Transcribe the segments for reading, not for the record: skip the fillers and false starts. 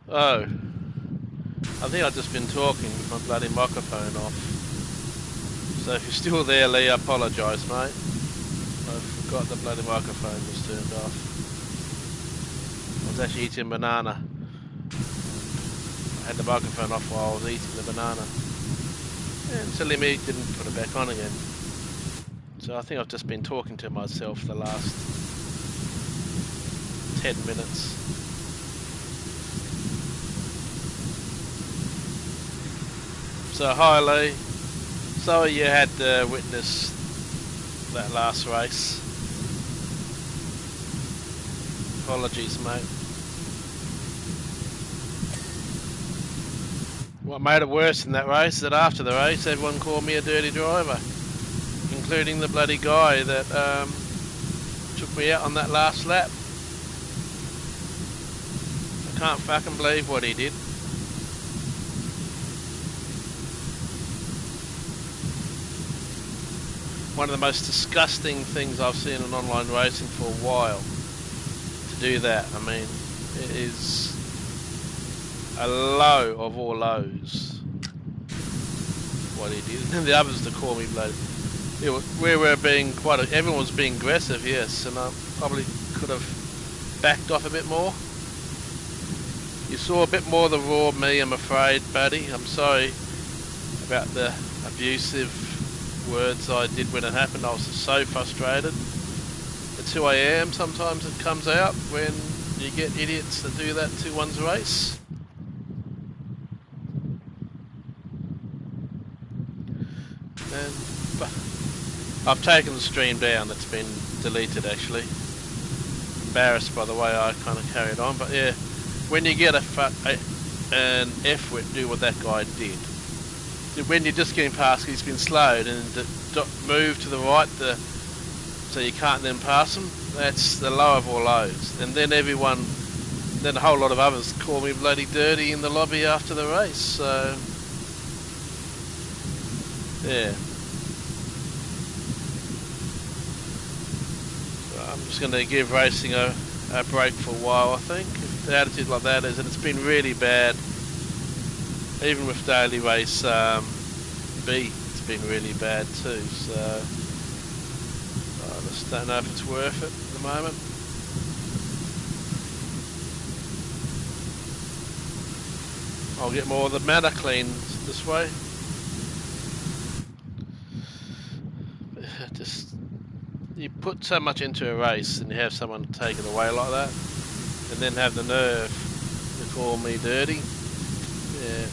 Oh, I think I've just been talking with my bloody microphone off. So if you're still there, Lee, I apologise, mate. I forgot the bloody microphone was turned off. I was actually eating a banana. I had the microphone off while I was eating the banana. And silly me didn't put it back on again. So I think I've just been talking to myself the last 10 minutes. So hi Lee. Sorry you had to witness that last race. Apologies, mate. What made it worse in that race is that after the race everyone called me a dirty driver, including the bloody guy that took me out on that last lap. I can't fucking believe what he did. One of the most disgusting things I've seen in online racing for a while, to do that. I mean, it is a low of all lows what he did. And the others to call me bloody. We were being everyone was being aggressive, yes, and I probably could have backed off a bit more. You saw a bit more of the raw me, I'm afraid, buddy. I'm sorry about the abusive words I did when it happened. I was so frustrated. It's who I am. Sometimes it comes out when you get idiots that do that to one's race. And I've taken the stream down. It's been deleted actually. Embarrassed by the way I kind of carried on, but yeah, when you get an F-wit do what that guy did. When you're just getting past, he's been slowed and move to the right so you can't then pass him. That's the low of all lows. And then then a whole lot of others call me bloody dirty in the lobby after the race. So yeah. So I'm just going to give racing a break for a while, I think. If the attitude like that is, and it's been really bad. Even with daily race B, it's been really bad too, so I just don't know if it's worth it at the moment. I'll get more of the matter clean this way. Just, you put so much into a race and you have someone take it away like that, and then have the nerve to call me dirty. Yeah.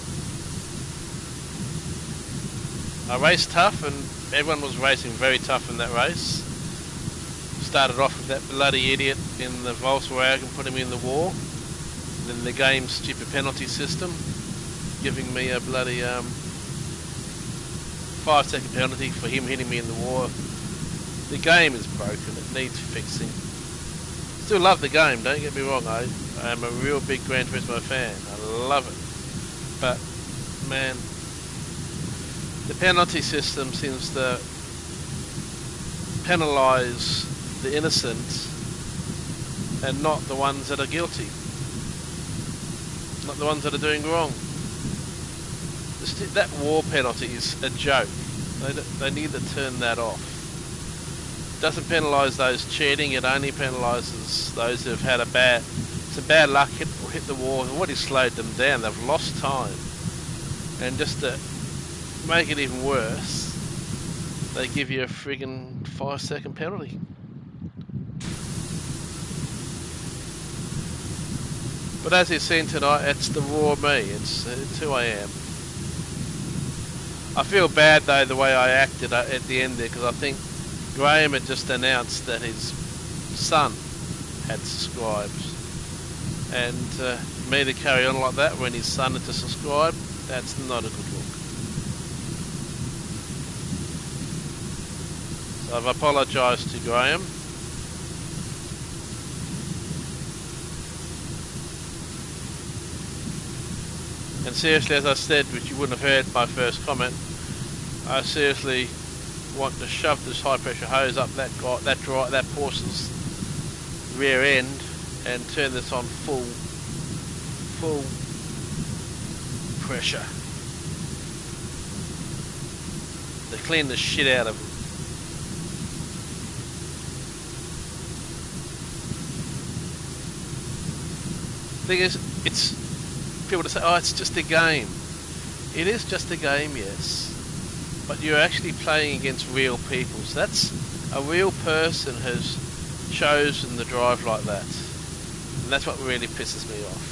I raced tough and everyone was racing very tough in that race. Started off with that bloody idiot in the Volkswagen putting me in the wall. And then the game's stupid penalty system giving me a bloody 5-second penalty for him hitting me in the wall. The game is broken, it needs fixing. Still love the game, don't get me wrong, I am a real big Gran Turismo fan, I love it. But man, the penalty system seems to penalise the innocent and not the ones that are guilty. Not the ones that are doing wrong. That war penalty is a joke. They need to turn that off. It doesn't penalise those cheating, it only penalises those who have had some bad luck, hit the wall. What has slowed them down? They've lost time. And just to make it even worse, they give you a friggin' 5-second penalty. But as you've seen tonight, it's the raw me, it's who I am. I feel bad though the way I acted at the end there, because I think Graham had just announced that his son had subscribed, and me to carry on like that when his son had to subscribe, that's not a good look. So I've apologised to Graham. And seriously, as I said, which you wouldn't have heard my first comment, I seriously want to shove this high pressure hose up that Porsche's rear end and turn this on full pressure. They clean the shit out of them. Thing is, it's people to say, "Oh, it's just a game." It is just a game, yes, but you're actually playing against real people. So that's a real person has chosen to drive like that, and that's what really pisses me off.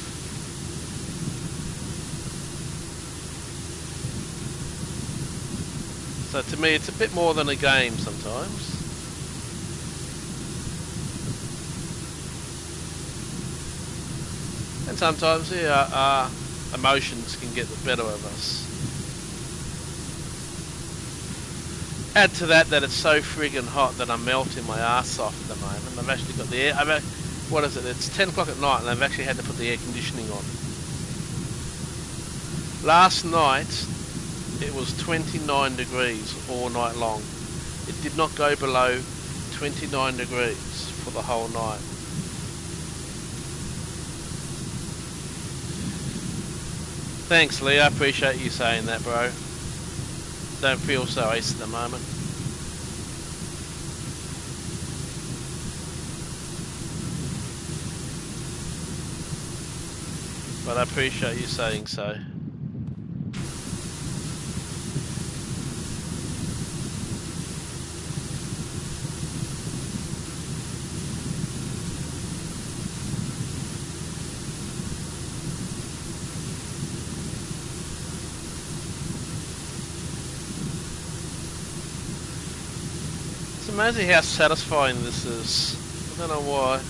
So to me, it's a bit more than a game sometimes. And sometimes, yeah, our emotions can get the better of us. Add to that it's so friggin' hot that I'm melting my ass off at the moment. I've actually got the air. What is it? It's 10 o'clock at night, and I've actually had to put the air conditioning on. Last night, it was 29 degrees all night long. It did not go below 29 degrees for the whole night. Thanks, Lee. I appreciate you saying that, bro. Don't feel so ace at the moment. But I appreciate you saying so. It's amazing how satisfying this is. I don't know why.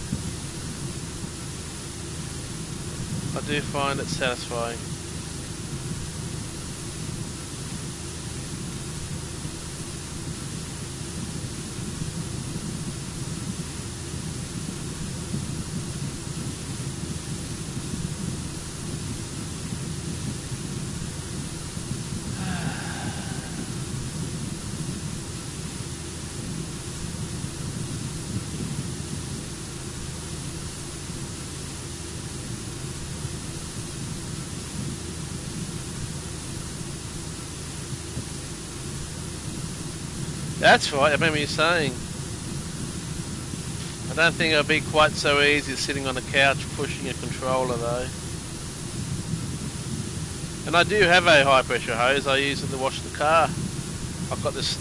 I do find it satisfying. That's right, I remember you saying. I don't think it'll be quite so easy sitting on the couch pushing a controller though. And I do have a high pressure hose, I use it to wash the car. I've got this,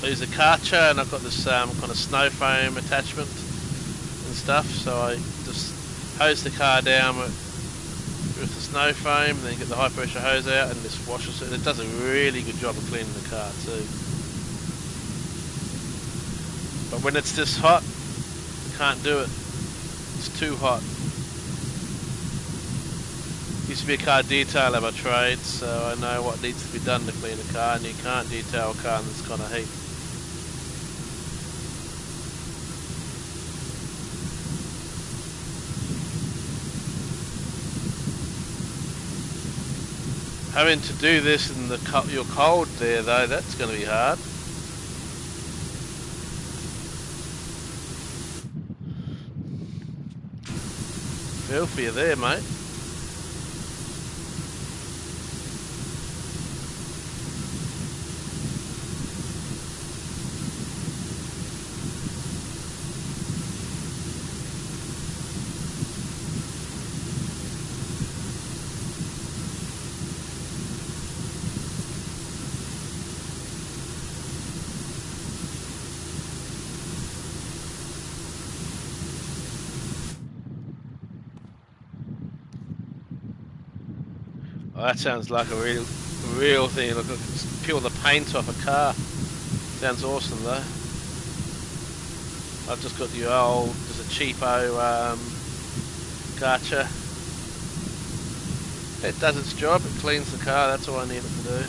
I use a Karcher, and I've got this kind of snow foam attachment and stuff, so I just hose the car down with the snow foam and then get the high pressure hose out and just washes it. It does a really good job of cleaning the car too. But when it's this hot, I can't do it. It's too hot. Used to be a car detailer by trade, so I know what needs to be done to clean a car, and you can't detail a car in this kind of heat. Having to do this in you're cold there though, that's going to be hard. Feel for you there, mate. Oh, that sounds like a real thing. Look, just peel the paint off a car. Sounds awesome though. I've just got the old, just a cheapo Karcher. It does its job. It cleans the car. That's all I need it to do.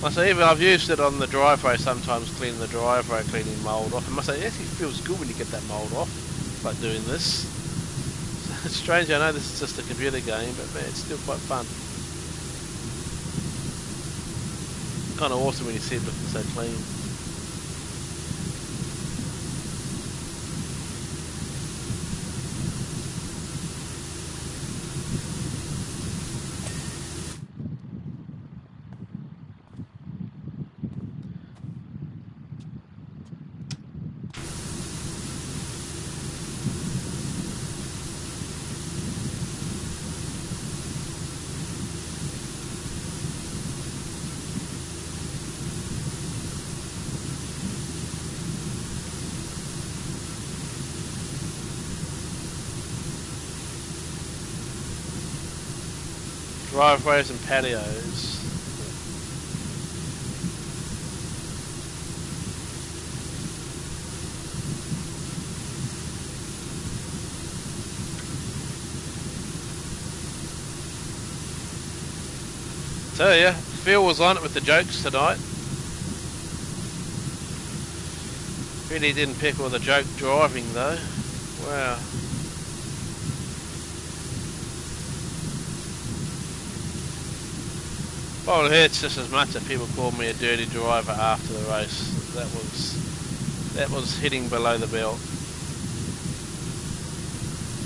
I say, even I've used it on the driveway sometimes, cleaning the driveway, cleaning mould off. I must say, it actually feels good when you get that mould off, like doing this. So it's strange, I know this is just a computer game, but man, it's still quite fun. kind of awesome when you see it looking so clean. Driveways and patios. Tell ya, Phil was on it with the jokes tonight. Really didn't pick all the joke driving though. Wow. Well, it hurts just as much that people called me a dirty driver after the race. That was hitting below the belt.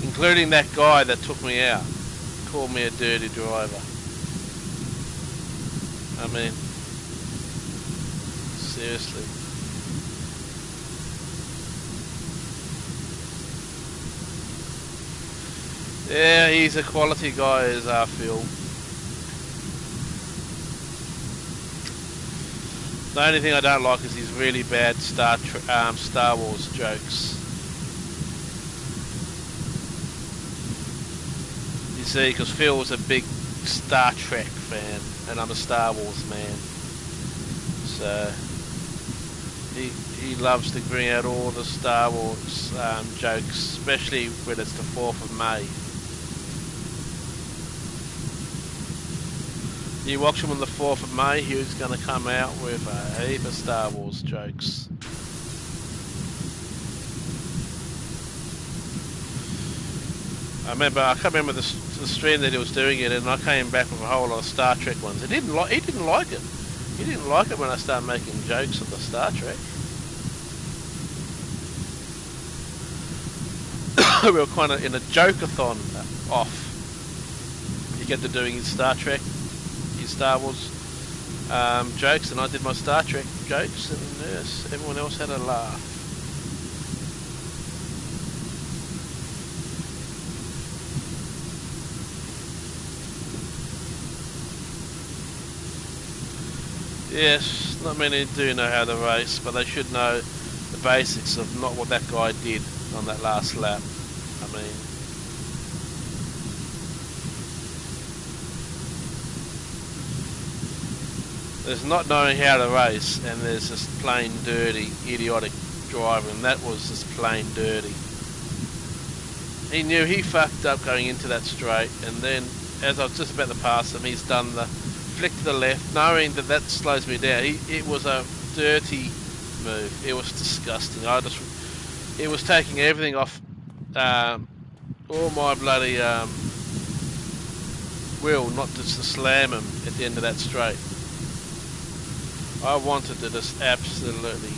Including that guy that took me out, called me a dirty driver. I mean, seriously. Yeah, he's a quality guy, is our Phil. The only thing I don't like is his really bad Star Wars jokes. You see, because Phil's a big Star Trek fan, and I'm a Star Wars man. So he loves to bring out all the Star Wars jokes, especially when it's the 4th of May. You watch him on the 4th of May, he was going to come out with a heap of Star Wars jokes. I can't remember the stream that he was doing it, and I came back with a whole lot of Star Trek ones. He didn't like it. He didn't like it when I started making jokes of the Star Trek. We were kind of in a joke-a-thon off. You get to doing his Star Trek, his Star Wars jokes, and I did my Star Trek jokes, and yes, everyone else had a laugh. Yes, not many do know how to race, but they should know the basics of not what that guy did on that last lap. I mean, there's not knowing how to race, and there's just plain dirty, idiotic driving, and that was just plain dirty. He knew he fucked up going into that straight, and then as I was just about to pass him, he's done the flick to the left, knowing that that slows me down. It was a dirty move. It was disgusting. It was taking everything off all my bloody will, not just to slam him at the end of that straight. I wanted to just absolutely,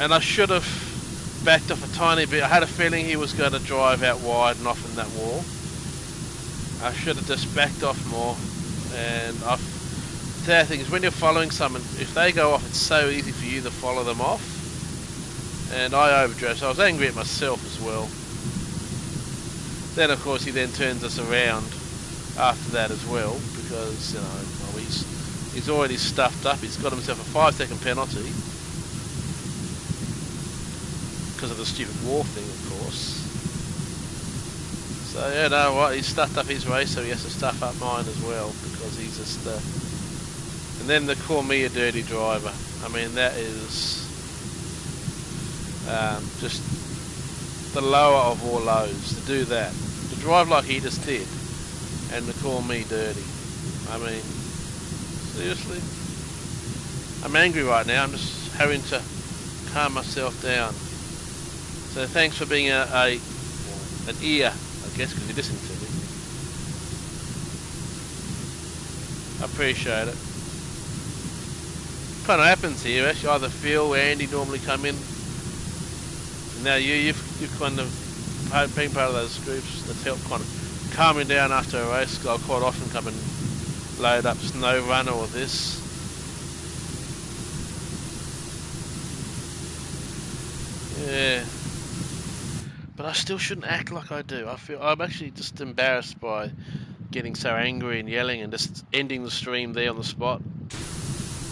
and I should have backed off a tiny bit. I had a feeling he was going to drive out wide and off in that wall. I should have just backed off more. And the other thing is, when you're following someone, if they go off, it's so easy for you to follow them off. And I overdrove, so I was angry at myself as well. Then, of course, he then turns us around after that as well, because, you know, well, he's already stuffed up. He's got himself a 5-second penalty because of the stupid wall thing, of course. So, yeah, no, what? He's stuffed up his race, so he has to stuff up mine as well, because he's just... And then they call me a dirty driver. I mean, that is just the lower of all lows, to do that. To drive like he just did, and to call me dirty. I mean, seriously? I'm angry right now. I'm just having to calm myself down. So thanks for being an ear, I guess, because you listen to me. I appreciate it. Kind of happens here. Actually, either Phil or Andy normally come in. Now you've kind of been part of those groups that's helped kind of calm me down after a race. 'Cause I'll quite often come and load up Snow Runner or this. Yeah. But I still shouldn't act like I do. I'm actually just embarrassed by getting so angry and yelling and just ending the stream there on the spot.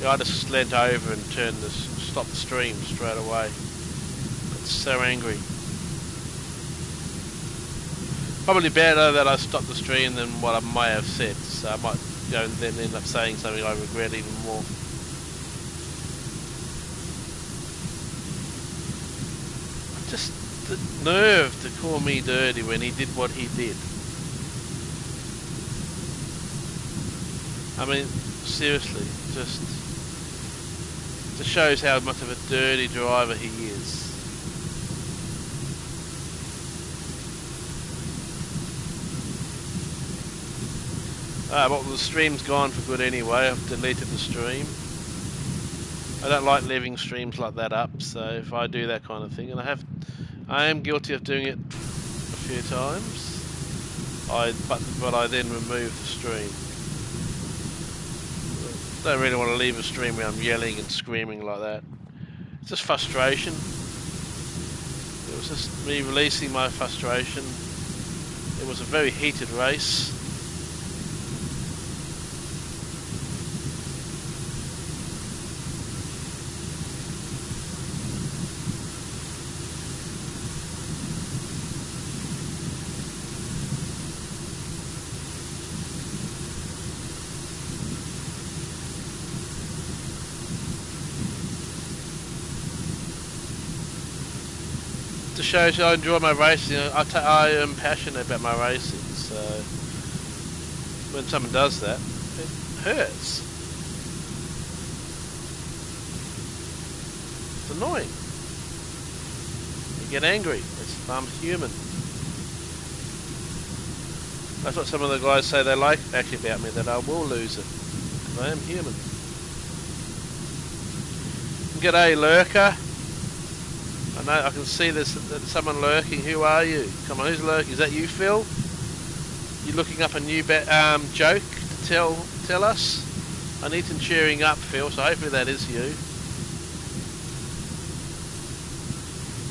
Yeah, I just leant over and stopped the stream straight away. Got so angry. Probably better that I stopped the stream than what I might have said. So I might then end up saying something I regret even more. Just the nerve to call me dirty when he did what he did. I mean, seriously, just shows how much of a dirty driver he is. Well, the stream's gone for good anyway. I've deleted the stream. I don't like leaving streams like that up, so if I do that kind of thing, and I am guilty of doing it a few times, but I then remove the stream. Don't really want to leave a stream where I'm yelling and screaming like that. It's just frustration. It was just me releasing my frustration. It was a very heated race. It shows I enjoy my racing. I am passionate about my racing, so when someone does that, it hurts. It's annoying. You get angry. I'm human. That's what some of the guys say they like actually about me, that I will lose it. I am human. G'day, lurker. I know, I can see there's someone lurking. Who are you? Come on, who's lurking? Is that you, Phil? You looking up a new joke to tell us? I need some cheering up, Phil, so hopefully that is you.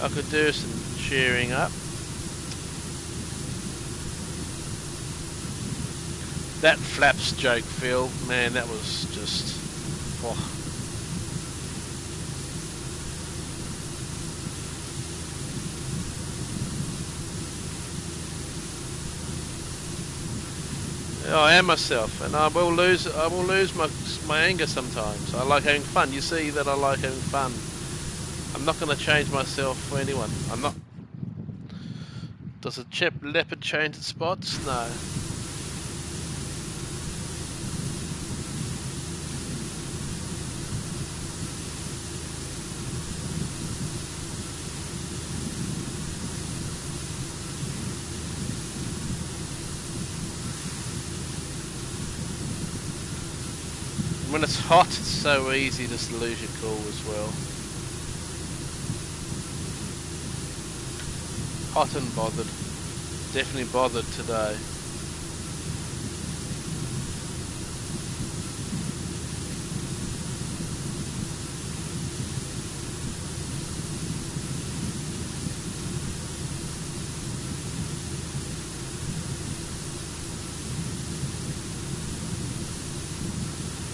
I could do some cheering up. That flaps joke, Phil. Man, that was just... Oh. I am myself, and I will lose my anger sometimes. I like having fun. You see that I like having fun. I'm not going to change myself for anyone. I'm not. Does a leopard change its spots? No. When it's hot, it's so easy to lose your cool as well. Hot and bothered. Definitely bothered today.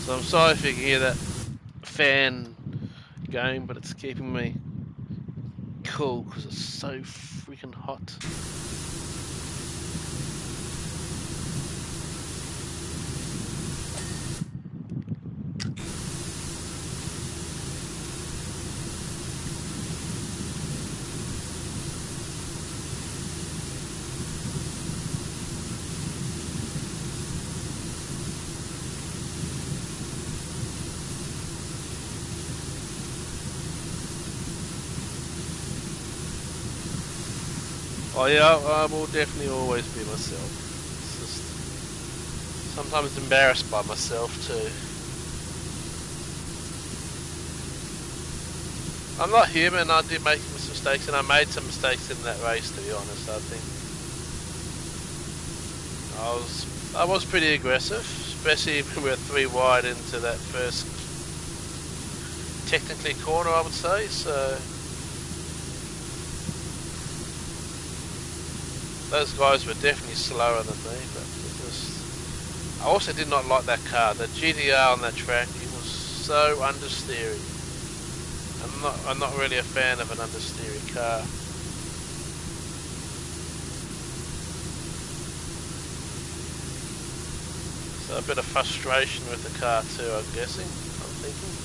So I'm sorry if you can hear that fan going, but it's keeping me cool because it's so freaking hot. Oh yeah, I will definitely always be myself. It's just sometimes embarrassed by myself too. I'm not human. I did make some mistakes, and I made some mistakes in that race. To be honest, I think I was pretty aggressive, especially if we were 3 wide into that first technically corner, I would say. So those guys were definitely slower than me, but it was, I also did not like that car. The GTR on that track, it was so understeery. I'm not really a fan of an understeery car. So a bit of frustration with the car too, I'm guessing, I'm thinking.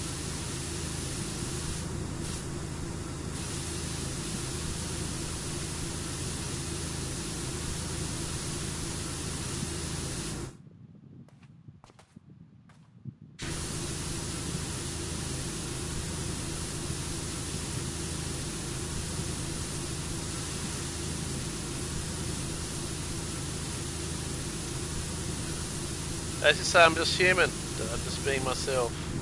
As you say, I'm just human. I'm just being myself.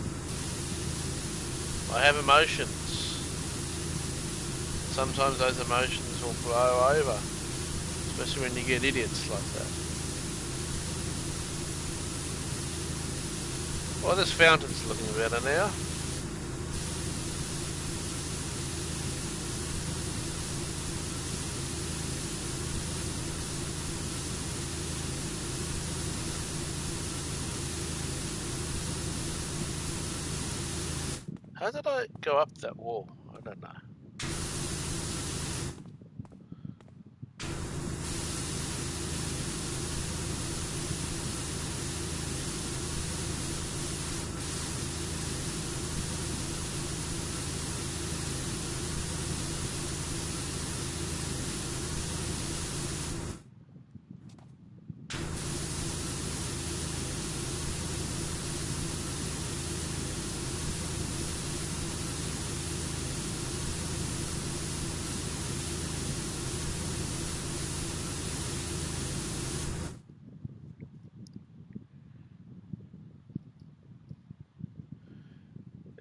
I have emotions. Sometimes those emotions will blow over, especially when you get idiots like that. Well, this fountain's looking better now. How did I go up that wall? I don't know.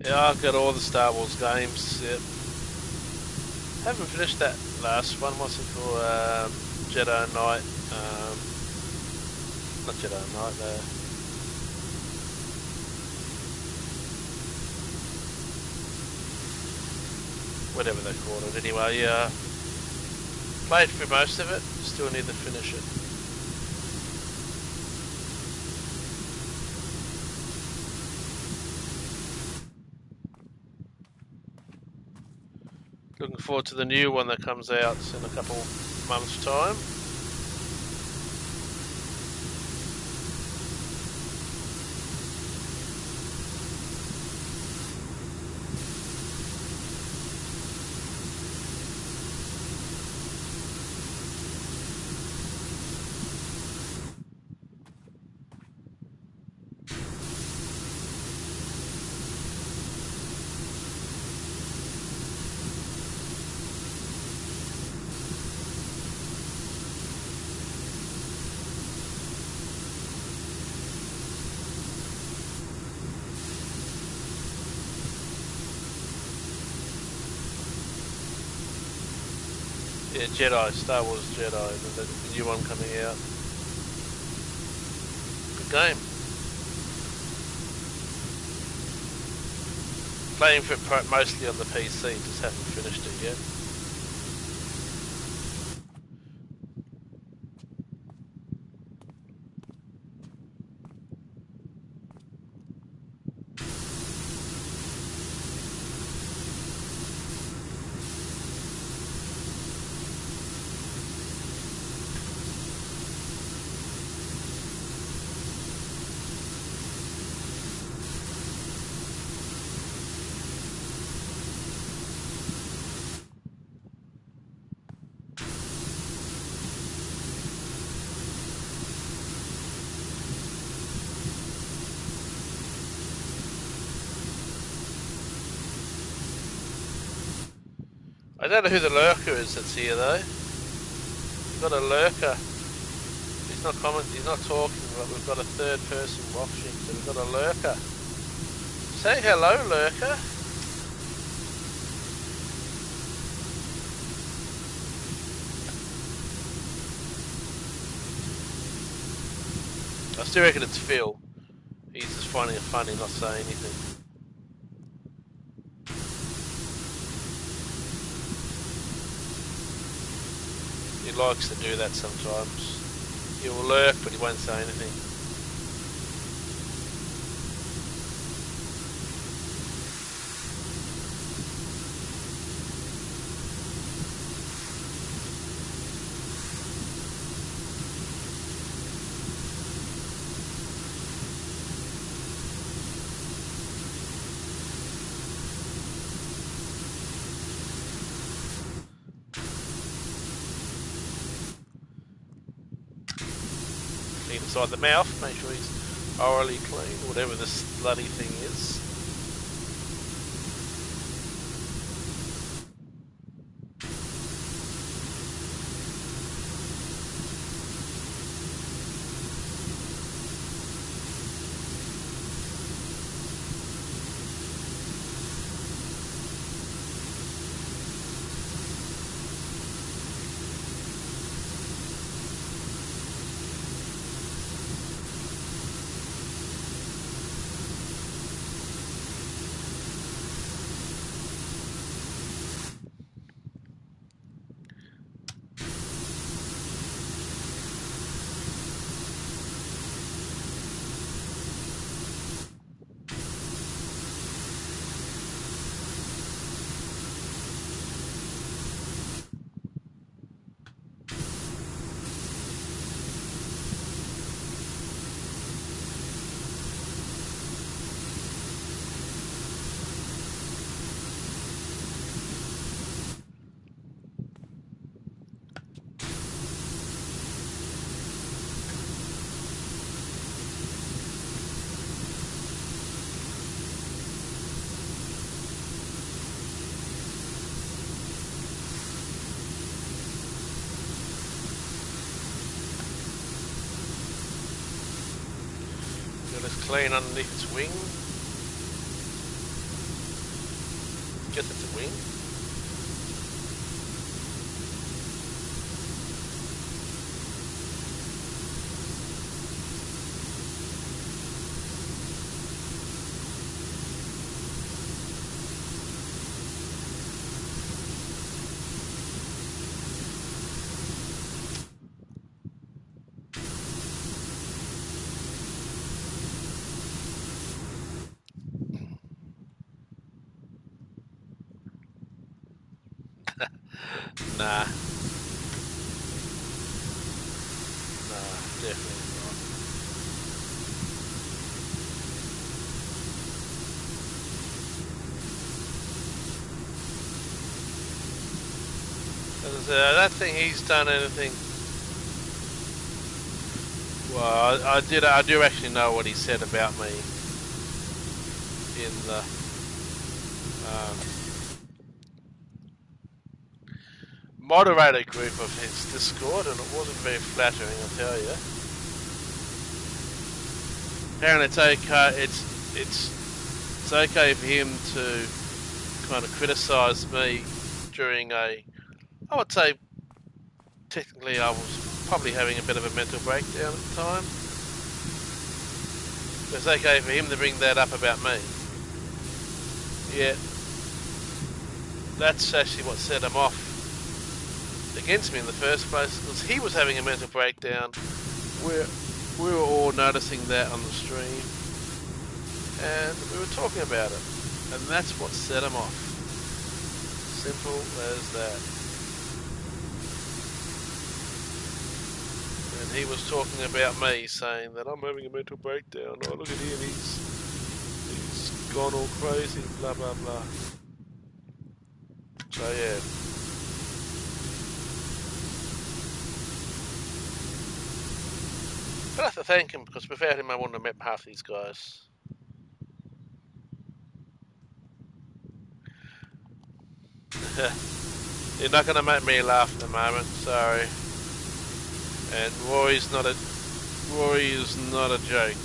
Yeah, I've got all the Star Wars games. Yep. Haven't finished that last one. What's it called? Jedi Knight. Not Jedi Knight. Whatever they call it. Anyway, yeah. Played through most of it. Still need to finish it. Looking forward to the new one that comes out in a couple months' time. Yeah, Jedi, Star Wars Jedi, the new one coming out. Good game. Playing for it mostly on the PC, just haven't finished it yet. I don't know who the lurker is that's here though. We've got a lurker. He's not he's not talking, but we've got a third person watching, so we've got a lurker. Say hello, lurker. I still reckon it's Phil. He's just finding it funny, not saying anything. He likes to do that sometimes. He will lurk, but he won't say anything. Clean inside the mouth, make sure he's orally clean, whatever this bloody thing is. Let's clean underneath its wing. Guess it's a wing. Nah. Nah, definitely not. As I said, I don't think he's done anything. Well, I do actually know what he said about me in the moderator group of his Discord, and it wasn't very flattering, I'll tell you. Apparently, it's okay. It's okay for him to kind of criticise me during I would say, technically, I was probably having a bit of a mental breakdown at the time. It's okay for him to bring that up about me. Yeah, that's actually what set him off against me in the first place, because he was having a mental breakdown. We were all noticing that on the stream, and we were talking about it, and that's what set him off. Simple as that. And he was talking about me, saying that I'm having a mental breakdown. Oh, look at him, he's gone all crazy, blah blah blah. So yeah. But I have to thank him, because without him I wouldn't have met half these guys. You're not going to make me laugh at the moment, sorry. And Rory is not a joke.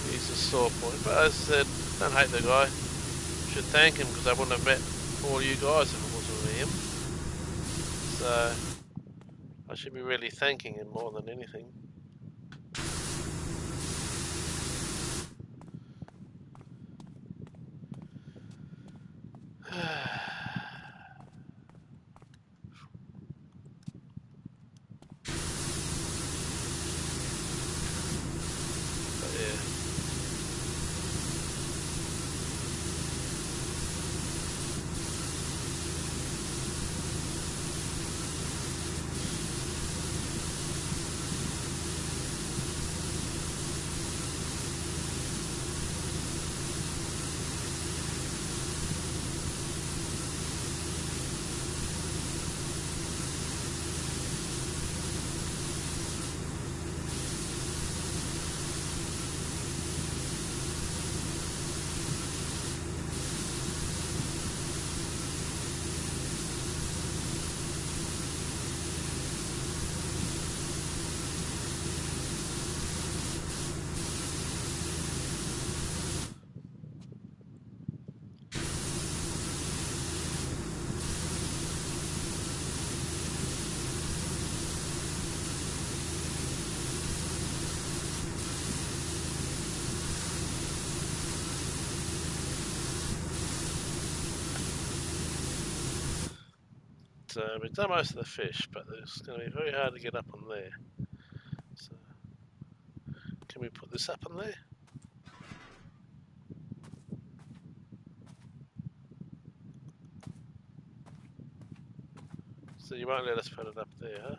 He's a sore point. But as I said, don't hate the guy. Should thank him, because I wouldn't have met all you guys if it wasn't for him. So I should be really thanking him more than anything. we've done most of the fish, but it's going to be very hard to get up on there. So, can we put this up on there? So you won't let us put it up there, huh?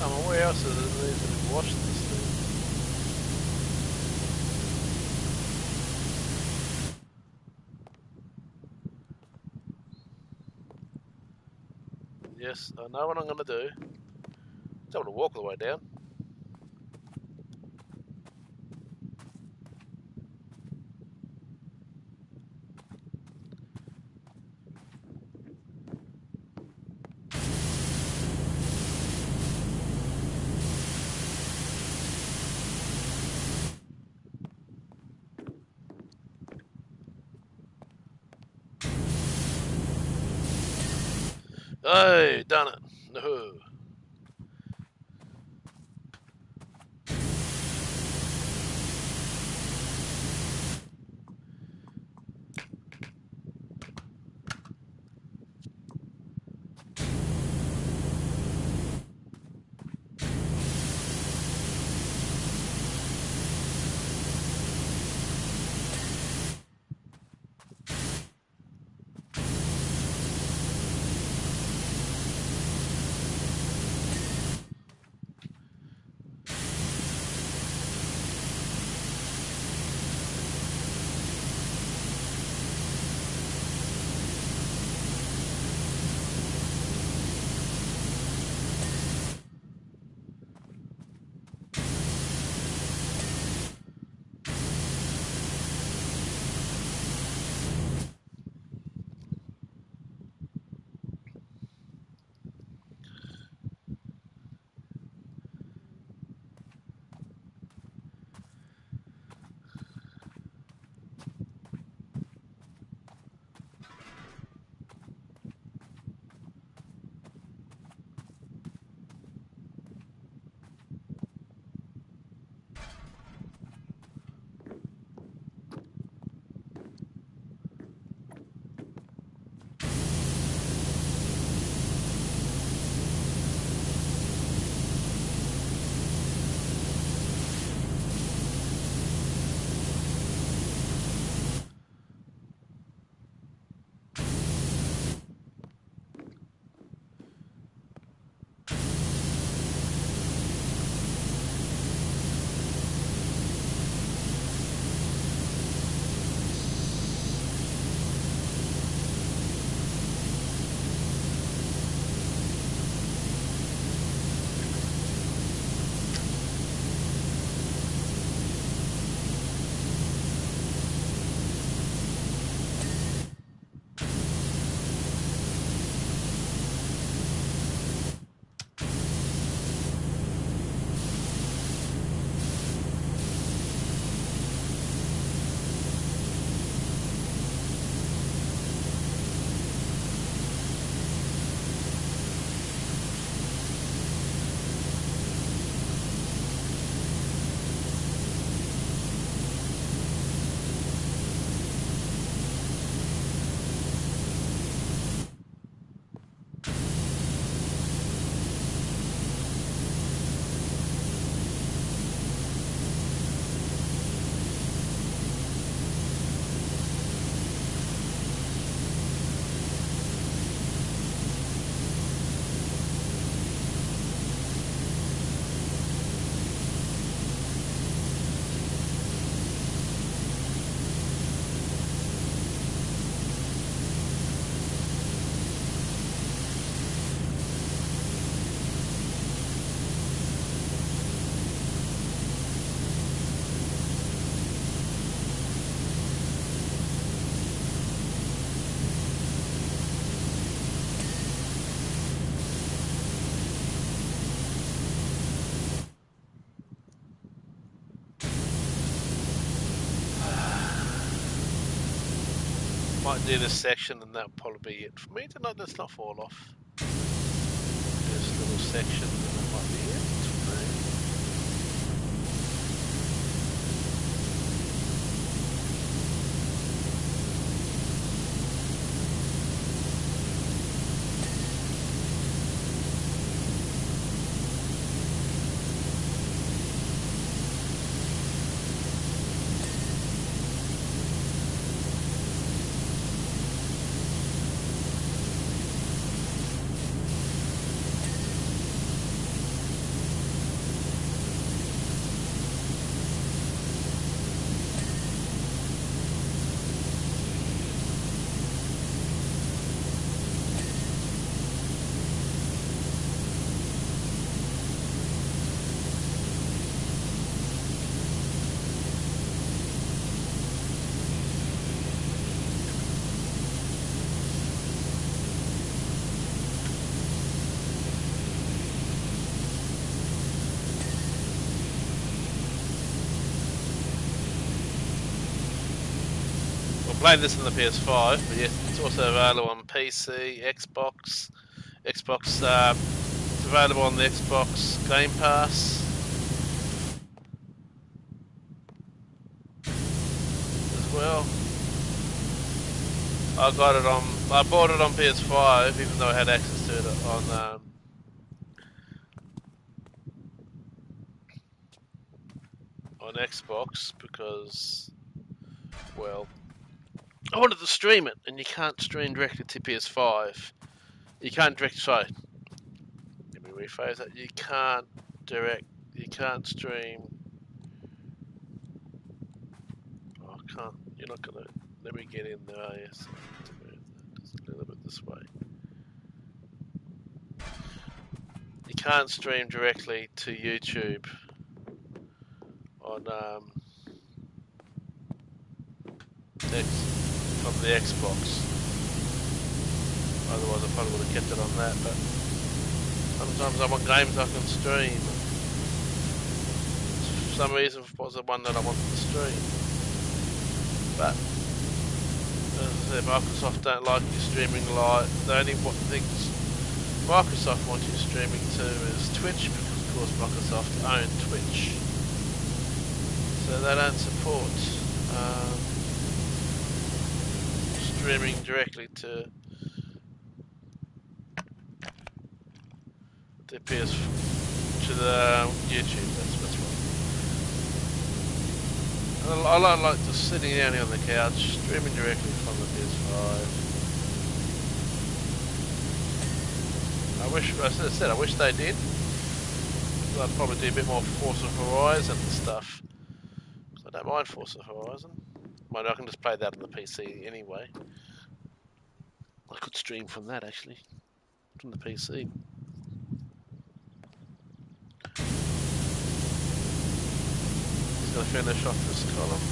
Come on, where else is it that needs to be washed this thing? Yes, I know what I'm going to do. Don't want to walk all the way down. Hey, done it. No. do this section, and that'll probably be it for me tonight. Let's not fall off. This little section, and that might be it for me. Playing this on the PS5, but yes, it's also available on PC, Xbox. It's available on the Xbox Game Pass as well. I bought it on PS5, even though I had access to it on Xbox because, well, I wanted to stream it, and you can't stream directly to PS5. You can't sorry. Let me rephrase that. You can't stream. Oh, I can't. You're not gonna. Let me get in there. Yes, just a little bit this way. You can't stream directly to YouTube on from the Xbox. Otherwise, I probably would have kept it on that. But sometimes I want games I can stream. For some reason, was the one that I wanted to stream. But as I said, Microsoft don't like you streaming live. The only things Microsoft wants you streaming to is Twitch, because of course Microsoft own Twitch. So they don't support streaming directly to the YouTube. That's right. I like just sitting down here on the couch, streaming directly from the PS5. As I said, I wish they did. I'd probably do a bit more Forza Horizon and stuff. I don't mind Forza Horizon. I can just play that on the PC anyway. I could stream from that actually, from the PC. Just gonna finish off this column.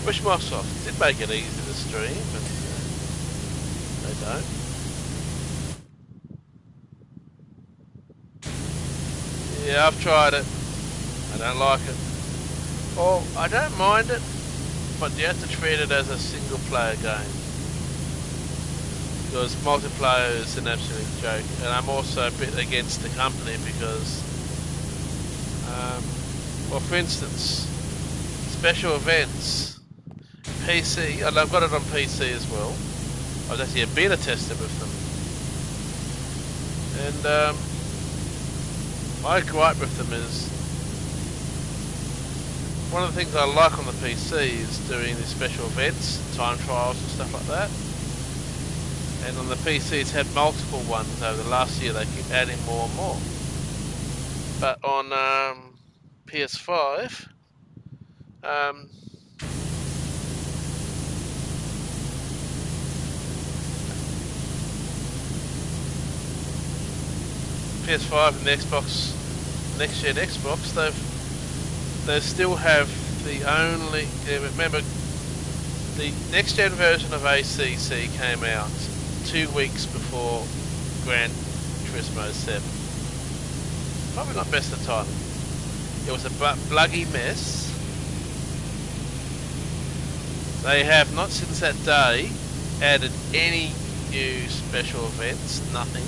Wish Microsoft did make it easy to stream, but they don't. Yeah, I've tried it. I don't like it. Or I don't mind it, but you have to treat it as a single player game. Because multiplayer is an absolute joke, and I'm also a bit against the company because, well, for instance, special events. PC, and I've got it on PC as well. I was actually a beta tester with them. And my gripe with them is, one of the things I like on the PC is doing these special events, time trials and stuff like that. And on the PC it's had multiple ones over the last year, they keep adding more and more. But on PS5, PS5 and the Xbox, next gen Xbox, they still have the only, remember the next gen version of ACC came out 2 weeks before Gran Turismo 7. Probably not best of timing. It was a bloody mess. They have not since that day added any new special events, nothing.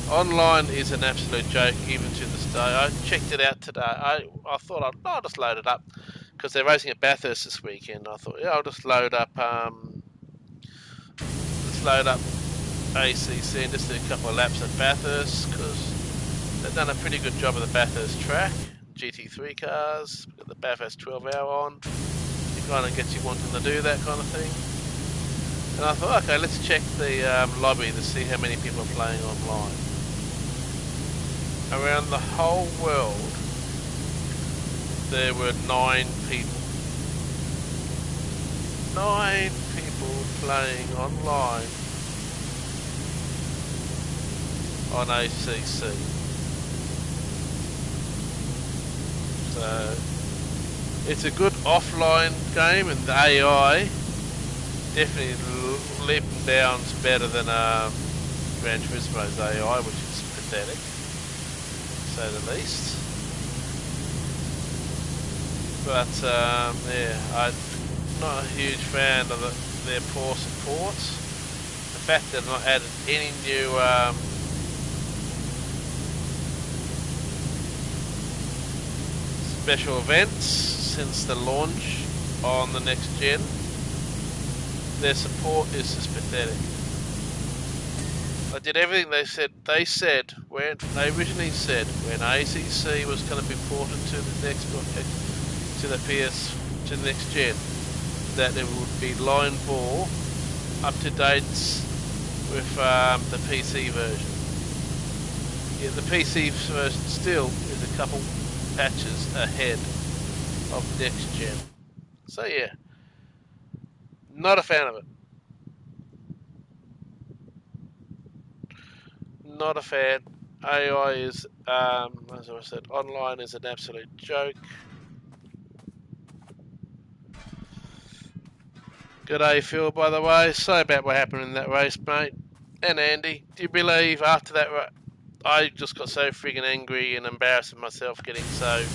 Online is an absolute joke even to this day. I checked it out today. I thought I'll just load it up because they're racing at Bathurst this weekend. I thought, yeah, I'll just load up ACC and just do a couple of laps at Bathurst because they've done a pretty good job of the Bathurst track. GT3 cars, got the Bathurst 12 hour on. It kind of gets you wanting to do that kind of thing. And I thought, okay, let's check the lobby to see how many people are playing online. Around the whole world, there were 9 people. 9 people playing online on ACC. So it's a good offline game, and the AI definitely leaps and bounds better than Gran Turismo's AI, which is pathetic, to say the least. But yeah, I'm not a huge fan of their poor support. The fact that they've not added any new special events since the launch on the next gen. Their support is just pathetic. I did everything they said. They said when they originally said when ACC was going to be ported to the next gen, that there would be line ball up to dates with the PC version. Yeah, the PC version still is a couple patches ahead of next gen. So yeah, not a fan of it. Not a fan. AI is, as I said, online is an absolute joke. G'day Phil, by the way. Sorry about what happened in that race, mate. And Andy, do you believe after that I just got so friggin' angry and embarrassing myself getting so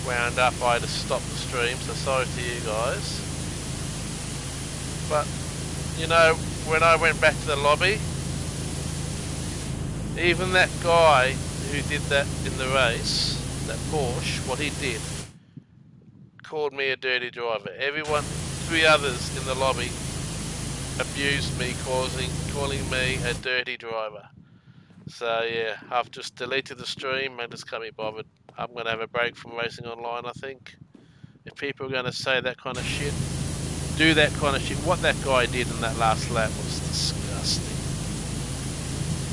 wound up I had to stop the stream, so sorry to you guys. But, you know, when I went back to the lobby, even that guy who did that in the race, that Porsche, what he did, called me a dirty driver. Everyone, 3 others in the lobby abused me, calling me a dirty driver. So yeah, I've just deleted the stream and just can't be bothered. I'm going to have a break from racing online, I think. If people are going to say that kind of shit, do that kind of shit. What that guy did in that last lap was disgusting.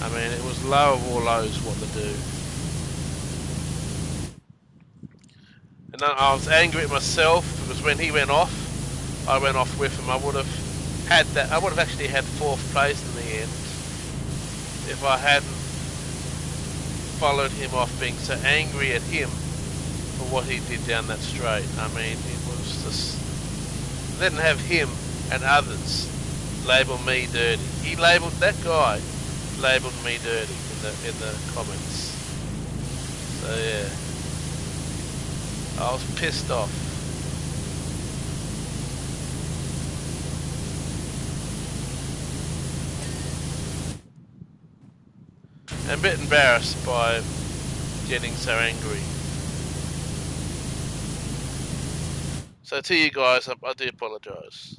I mean, it was low of all lows what to do. And then I was angry at myself because when he went off, I went off with him. I would have actually had 4th place in the end if I hadn't followed him off, being so angry at him for what he did down that straight. I mean, it was just, then have him and others label me dirty. He labelled, that guy labelled me dirty in the comments. So yeah, I was pissed off. And a bit embarrassed by getting so angry. So to you guys, I do apologise.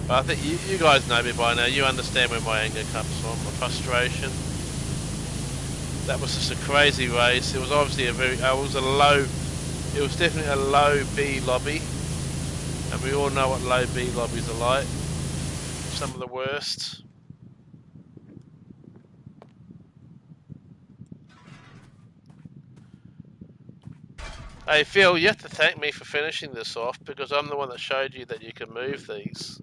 But I think you guys know me by now. You understand where my anger comes from, my frustration. That was just a crazy race. It was obviously it was definitely a low B lobby. And we all know what low B lobbies are like. Some of the worst. Hey Phil, you have to thank me for finishing this off because I'm the one that showed you that you can move these.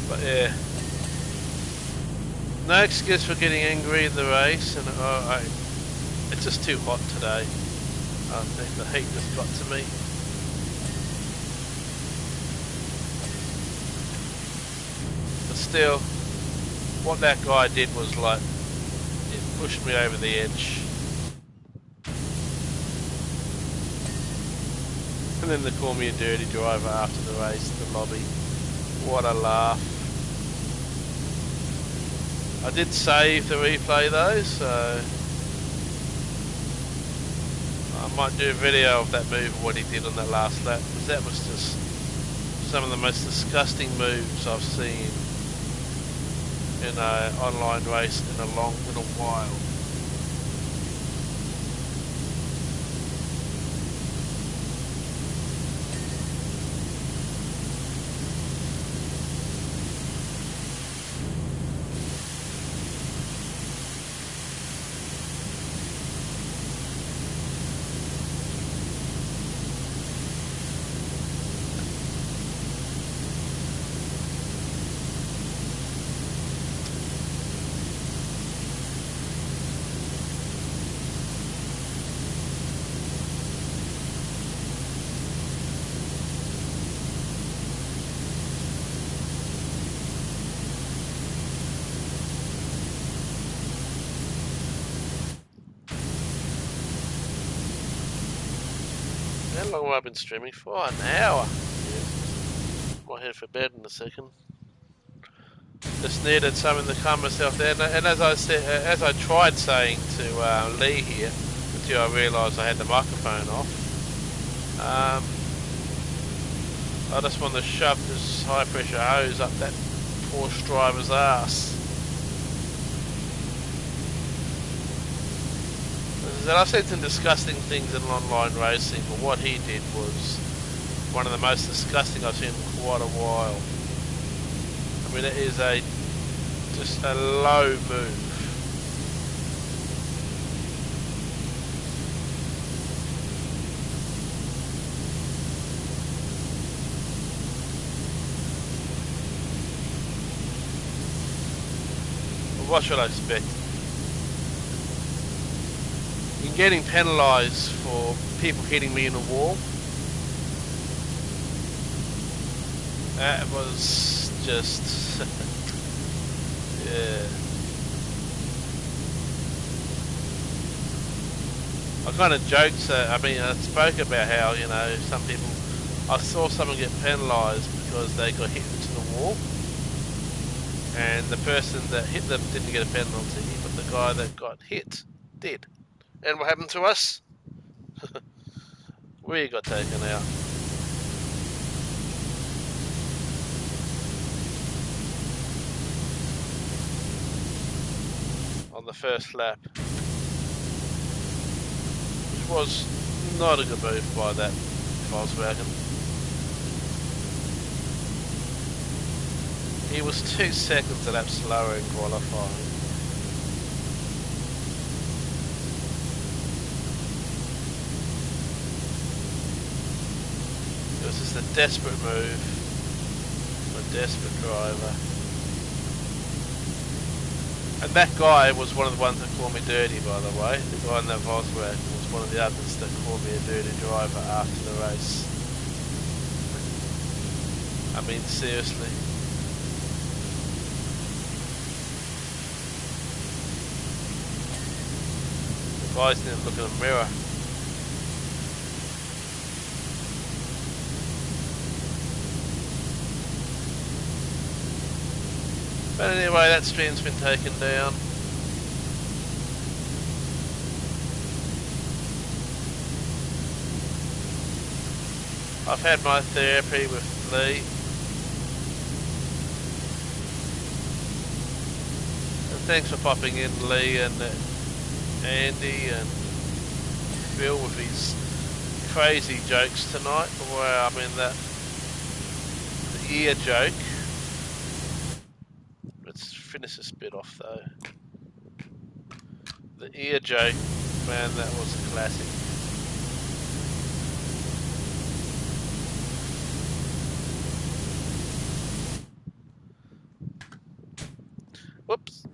But yeah, no excuse for getting angry in the race, and it's just too hot today. I think the heat just got to me. But still, what that guy did was like, it pushed me over the edge. And then they call me a dirty driver after the race, the lobby. What a laugh. I did save the replay though, so I might do a video of that move of what he did on that last lap, because that was just some of the most disgusting moves I've seen in an online race in a while. How long have I been streaming for? An hour. Yeah. Might head for bed in a second. Just needed something to calm myself down. And as I said, as I tried saying to Lee here, until I realised I had the microphone off, I just want to shove this high pressure hose up that Porsche driver's ass. And I've said some disgusting things in online racing, but what he did was one of the most disgusting I've seen in quite a while. I mean, it is just a low move. But what should I expect? In getting penalised for people hitting me in a wall. That was just yeah. I kind of joked. I mean, I spoke about how some people. I saw someone get penalised because they got hit into the wall, and the person that hit them didn't get a penalty, but the guy that got hit did. And what happened to us? We got taken out. On the first lap. Which was not a good move by that Volkswagen. He was 2 seconds a lap slower in qualifying. It was just a desperate move, a desperate driver. And that guy was one of the ones that called me dirty, by the way. The guy in that Volkswagen was one of the others that called me a dirty driver after the race. I mean, seriously. The guys didn't look in a mirror. But anyway, that stream's been taken down. I've had my therapy with Lee. And thanks for popping in, Lee and Andy and Bill with his crazy jokes tonight. Wow, I mean the ear joke. Let's finish this bit off though. The ear joke, man, that was a classic. Whoops.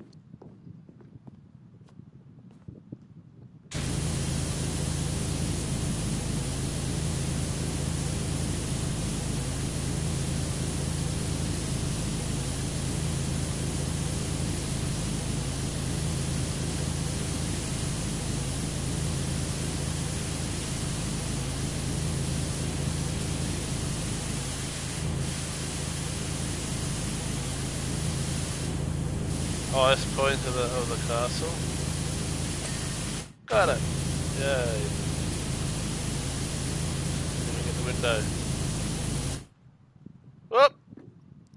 Highest point of the castle. Got it. Yay. Let me get the window. Whoop!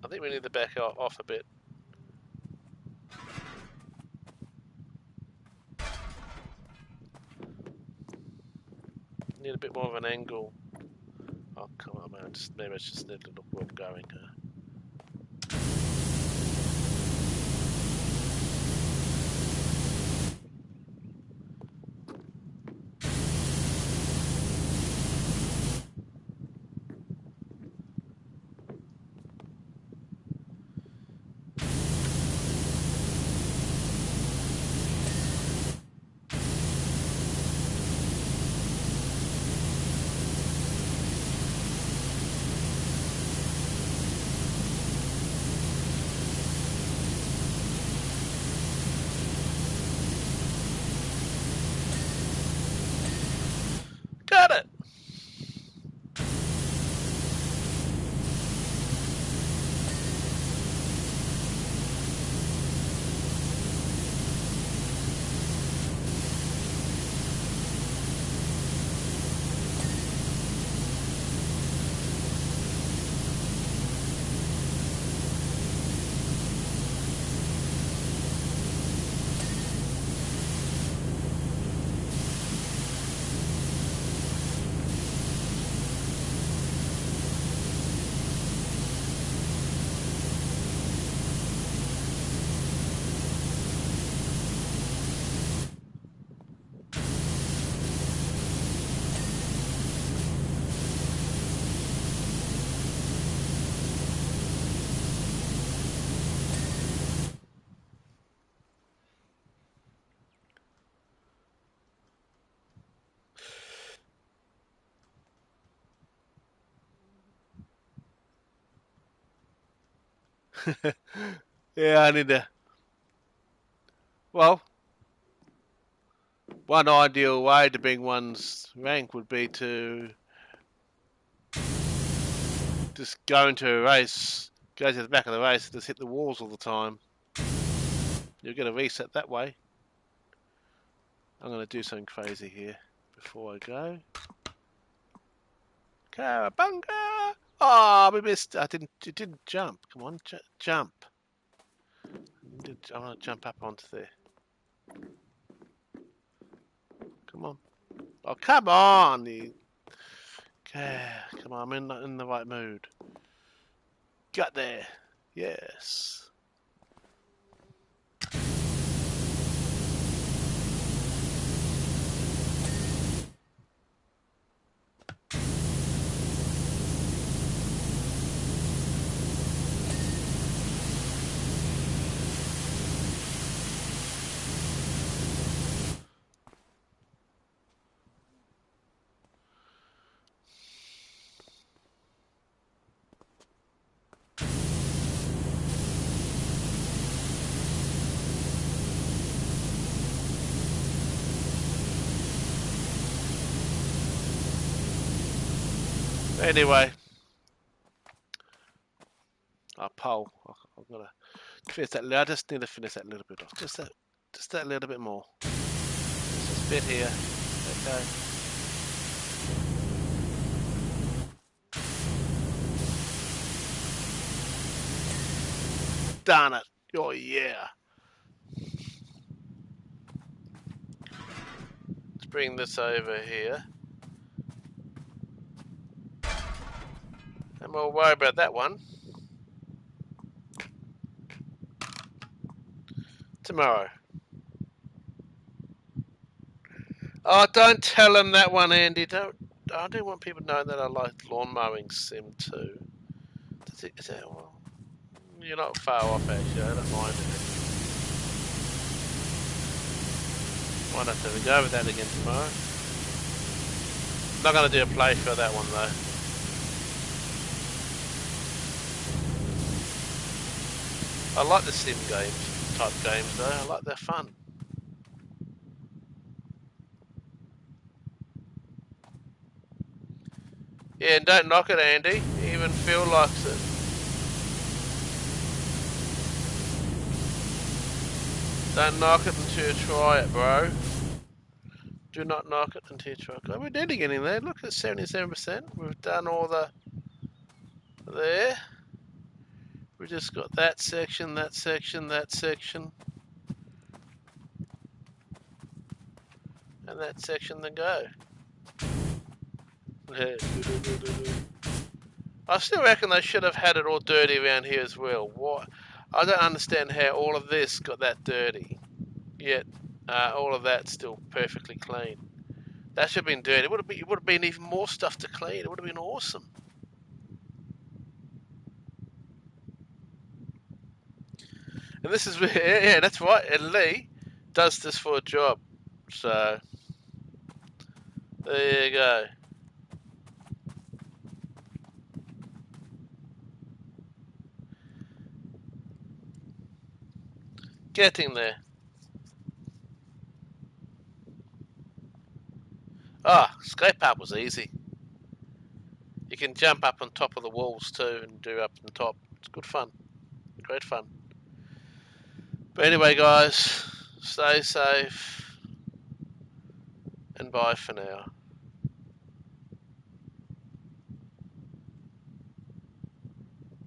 I think we need to back off a bit. Need a bit more of an angle. Oh, come on, man. Maybe I just need to look where I'm going. Got it! Yeah, I need to. Well, one ideal way to bring one's rank would be to just go into a race, go to the back of the race, and just hit the walls all the time. You'll get a reset that way. I'm going to do something crazy here before I go. Cowabunga! Oh, we missed. It didn't jump. Come on, jump. I want to jump up onto there. Come on. Oh, come on! Okay, come on. I'm in the right mood. Got there. Yes. Anyway, I'll poll. I'm gonna Finish that. I just need to finish that little bit off. Just that little bit more. Just this bit here. Okay. Darn it. Oh yeah. Let's bring this over here. And we'll worry about that one tomorrow. Oh, don't tell him that one, Andy. Don't. I do want people to know that I like lawn mowing sim too. Is that, well, you're not far off actually. I don't mind it. Might have to go with that again tomorrow. Not going to do a playthrough of that one though. I like the sim games, type games though. I like they're fun. Yeah, and don't knock it, Andy. Even Phil likes it. Don't knock it until you try it, bro. Do not knock it until you try it. We're nearly getting there. Look at 77%. We've done all the there. We just got that section, that section, that section, and that section to go. I still reckon they should have had it all dirty around here as well. What? I don't understand how all of this got that dirty, yet all of that's still perfectly clean. That should have been dirty. It would have been even more stuff to clean. It would have been awesome. And this is where, yeah, that's right. And Lee does this for a job. So there you go. Getting there. Ah, skate park was easy. You can jump up on top of the walls too and do up on top. It's good fun. Great fun. But anyway, guys, stay safe and bye for now.